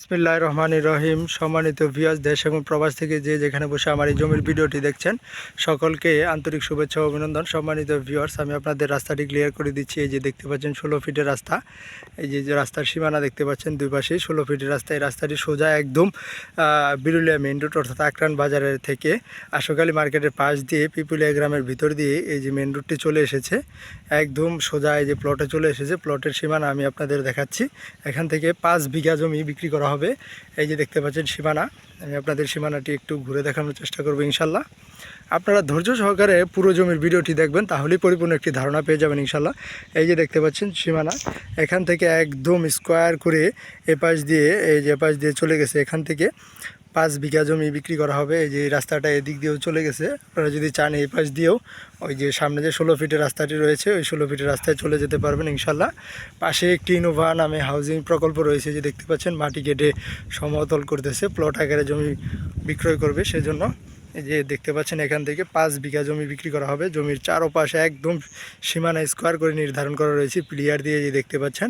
বিসমিল্লাহির রহমানির রহিম। সম্মানিত ভিউয়ার্স, দেশ এবং প্রবাস থেকে যে যেখানে বসে আমার এই জমির ভিডিওটি দেখছেন, সকলকে আন্তরিক শুভেচ্ছা ও অভিনন্দন। সম্মানিত ভিউয়ার্স, আমি আপনাদের রাস্তাটি ক্লিয়ার করে দিচ্ছি। এই যে দেখতে পাচ্ছেন 16 ফিটের রাস্তা। এই যে রাস্তার সীমানা দেখতে পাচ্ছেন, দুই পাশেই 16 ফিটের রাস্তা। এই রাস্তাটি সোজা একদম বিরুলিয়া মেইন রোড অর্থাৎ আকরান বাজারের থেকে আশুখালী মার্কেটের পাশ দিয়ে পিপুলিয়া গ্রামের ভিতর দিয়ে এই যে মেইন রোডটি চলে এসেছে, একদম সোজা এই যে প্লটে চলে এসেছে। প্লটের সীমানা আমি আপনাদের দেখাচ্ছি। এখান থেকে 5 বিঘা জমি বিক্রি করা হবে। এই যে দেখতে পাচ্ছেন সীমানা, আমি আপনাদের সীমানাটি একটু ঘুরে দেখানোর চেষ্টা করব ইনশাল্লাহ। আপনারা ধৈর্য সহকারে পুরো জমির ভিডিওটি দেখবেন, তাহলেই পরিপূর্ণ একটি ধারণা পেয়ে যাবেন ইনশাল্লাহ। এই যে দেখতে পাচ্ছেন সীমানা, এখান থেকে একদম স্কোয়ার করে এপাশ দিয়ে এই যে এপাশ দিয়ে চলে গেছে। এখান থেকে 5 বিঘা জমি বিক্রি করা হবে। এই যে রাস্তাটা এদিক দিয়েও চলে গেছে। আপনারা যদি চান এই পাশ দিয়েও ওই যে সামনে যে 16 ফিটের রাস্তাটি রয়েছে, ওই 16 ফিটের রাস্তায় চলে যেতে পারবেন ইনশাল্লাহ। পাশে একটি ইনোভা নামে হাউজিং প্রকল্প রয়েছে, যে দেখতে পাচ্ছেন মাটি কেটে সমতল করতেছে, প্লট আকারে জমি বিক্রয় করবে। সেজন্য এই যে দেখতে পাচ্ছেন এখান থেকে 5 বিঘা জমি বিক্রি করা হবে। জমির চারপাশে একদম সীমানা স্কোয়ার করে নির্ধারণ করা রয়েছে প্লেয়ার দিয়ে, যে দেখতে পাচ্ছেন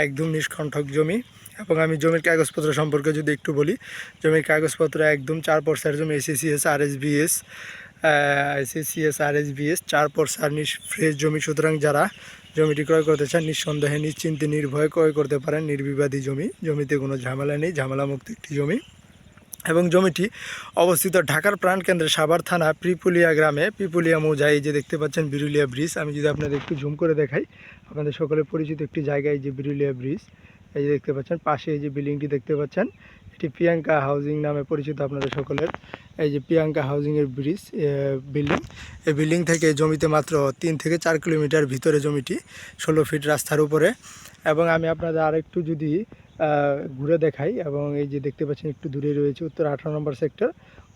একদম নিষ্কণ্ঠক জমি। এবং আমি জমির কাগজপত্র সম্পর্কে যদি একটু বলি, জমির কাগজপত্র একদম 4 পর্সার জমি, এসএসিএস আরএসবিএস 4 পর্সার ফ্রেশ জমি। সুতরাং যারা জমিটি ক্রয় করতে চান নিঃসন্দেহে নিশ্চিন্তে নির্ভয়ে ক্রয় করতে পারেন। নির্বিবাদী জমি, জমিতে কোনো ঝামেলা নেই, ঝামেলামুক্ত একটি জমি। এবং জমিটি অবস্থিত ঢাকার প্রাণকেন্দ্রে সাভার থানা পিপুলিয়া গ্রামে, পিপুলিয়া মৌজা। এই যে দেখতে পাচ্ছেন বিরুলিয়া ব্রিজ, আমি যদি আপনাদের একটু জুম করে দেখাই, আপনাদের সকলে পরিচিত একটি জায়গায় যে বিরুলিয়া ব্রিজ। এই যে দেখতে পাচ্ছেন পাশে এই যে বিল্ডিংটি দেখতে পাচ্ছেন, এটি প্রিয়াঙ্কা হাউজিং নামে পরিচিত আপনাদের সকলের। এই যে প্রিয়াঙ্কা হাউজিংয়ের ব্রিজ বিল্ডিং, এই বিল্ডিং থেকে জমিতে মাত্র 3 থেকে 4 কিলোমিটার ভিতরে জমিটি, 16 ফিট রাস্তার উপরে। এবং আমি আপনাদের আরেকটু যদি ঘুরে দেখাই, এবং এই যে দেখতে পাচ্ছেন একটু দূরে রয়েছে উত্তর 18 নম্বর সেক্টর।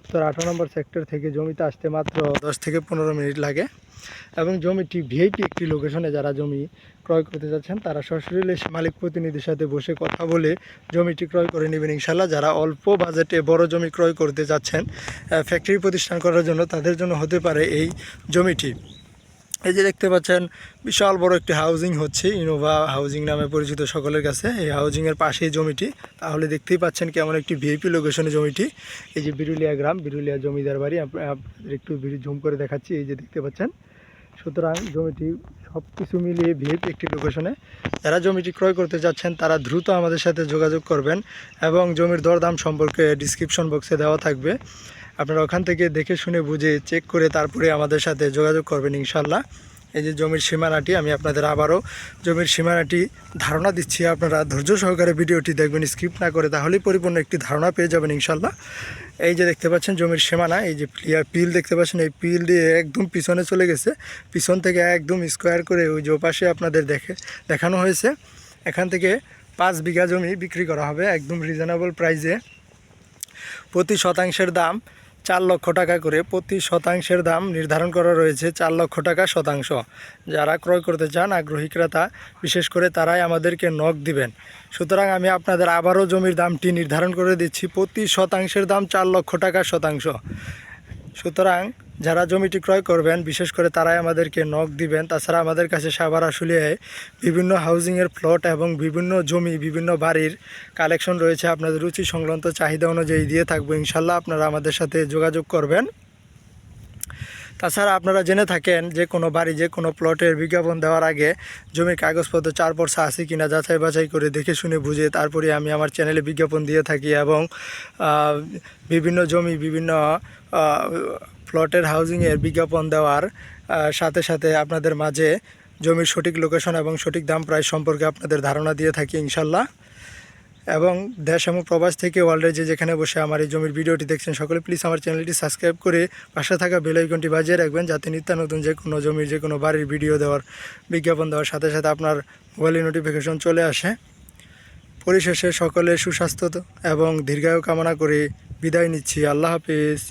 উত্তর 18 নম্বর সেক্টর থেকে জমিতে আসতে মাত্র 10 থেকে 15 মিনিট লাগে। এবং জমিটি ভিআইপি একটি লোকেশনে। যারা জমি ক্রয় করতে যাচ্ছেন তারা সরাসরি মালিক প্রতিনিধির সাথে বসে কথা বলে জমিটি ক্রয় করে নেবেন ইনশাল্লাহ। যারা অল্প বাজেটে বড় জমি ক্রয় করতে যাচ্ছেন ফ্যাক্টরি প্রতিষ্ঠান করার জন্য, তাদের জন্য হতে পারে এই জমিটি। এই যে দেখতে পাচ্ছেন বিশাল বড় একটি হাউজিং হচ্ছে, ইনোভা হাউজিং নামে পরিচিত সকলের কাছে। এই হাউজিংয়ের পাশেই জমিটি, তাহলে দেখতেই পাচ্ছেন কেমন একটি ভিআইপি লোকেশনে জমিটি। এই যে বিরুলিয়া গ্রাম, বিরুলিয়া জমিদার বাড়ি, আপনাদের একটু জুম করে দেখাচ্ছি। এই যে দেখতে পাচ্ছেন, সুতরাং জমিটি সব কিছু মিলিয়ে ভিআইপি একটি লোকেশনে। যারা জমিটি ক্রয় করতে যাচ্ছেন তারা দ্রুত আমাদের সাথে যোগাযোগ করবেন, এবং জমির দরদাম সম্পর্কে ডিসক্রিপশন বক্সে দেওয়া থাকবে। আপনারা ওখান থেকে দেখে শুনে বুঝে চেক করে তারপরে আমাদের সাথে যোগাযোগ করবেন ইনশাল্লাহ। এই যে জমির সীমানাটি, আমি আপনাদের আবারও জমির সীমানাটি ধারণা দিচ্ছি। আপনারা ধৈর্য সহকারে ভিডিওটি দেখবেন, স্কিপ না করে, তাহলেই পরিপূর্ণ একটি ধারণা পেয়ে যাবেন ইনশাল্লাহ। এই যে দেখতে পাচ্ছেন জমির সীমানা, এই যে পিল দেখতে পাচ্ছেন, এই পিল দিয়ে একদম পিছনে চলে গেছে। পিছন থেকে একদম স্কোয়ার করে ওই যে পাশে আপনাদের দেখানো হয়েছে। এখান থেকে 5 বিঘা জমি বিক্রি করা হবে একদম রিজনেবল প্রাইসে। প্রতি শতাংশের দাম 4 লক্ষ টাকা করে, প্রতি শতাংশের দাম নির্ধারণ করা রয়েছে 4 লক্ষ টাকা শতাংশ। যারা ক্রয় করতে চান আগ্রহী ক্রেতা বিশেষ করে তারাই আমাদেরকে নক দিবেন। সুতরাং আমি আপনাদের আবারও জমির দামটি নির্ধারণ করে দিচ্ছি, প্রতি শতাংশের দাম 4 লক্ষ টাকা শতাংশ। সুতরাং যারা জমিটি ক্রয় করবেন বিশেষ করে তারাই আমাদেরকে নক দিবেন। তাছাড়া আমাদের কাছে সাভার আশুলিয়ায় বিভিন্ন হাউজিংয়ের প্লট এবং বিভিন্ন জমি, বিভিন্ন বাড়ির কালেকশন রয়েছে। আপনাদের রুচি সংক্রান্ত চাহিদা অনুযায়ী দিয়ে থাকবো ইনশাল্লাহ। আপনারা আমাদের সাথে যোগাযোগ করবেন। তাছাড়া আপনারা জেনে থাকেন যে কোনো বাড়ি, যে কোনো প্লটের বিজ্ঞাপন দেওয়ার আগে জমির কাগজপত্র 4 পর্সা আছে কিনা যাচাই বাছাই করে দেখে শুনে বুঝে তারপরে আমি আমার চ্যানেলে বিজ্ঞাপন দিয়ে থাকি। এবং বিভিন্ন জমি, বিভিন্ন প্লটের হাউজিংয়ের বিজ্ঞাপন দেওয়ার সাথে সাথে আপনাদের মাঝে জমির সঠিক লোকেশন এবং সঠিক দাম প্রাইস সম্পর্কে আপনাদের ধারণা দিয়ে থাকি ইনশাল্লাহ। এবং দেশ এবং প্রবাস থেকে ওয়ার্ল্ডের যে যেখানে বসে আমার এই জমির ভিডিওটি দেখছেন সকলে প্লিজ আমার চ্যানেলটি সাবস্ক্রাইব করে পাশে থাকা বেল আইকনটি বাজিয়ে রাখবেন, যাতে নিত্য নতুন যে কোনো জমির, যে কোনো বাড়ির ভিডিও দেওয়ার, বিজ্ঞাপন দেওয়ার সাথে সাথে আপনার মোবাইলে নোটিফিকেশন চলে আসে। পরিশেষে সকলের সুস্বাস্থ্য এবং দীর্ঘায়ু কামনা করে বিদায় নিচ্ছি। আল্লাহ হাফিজ।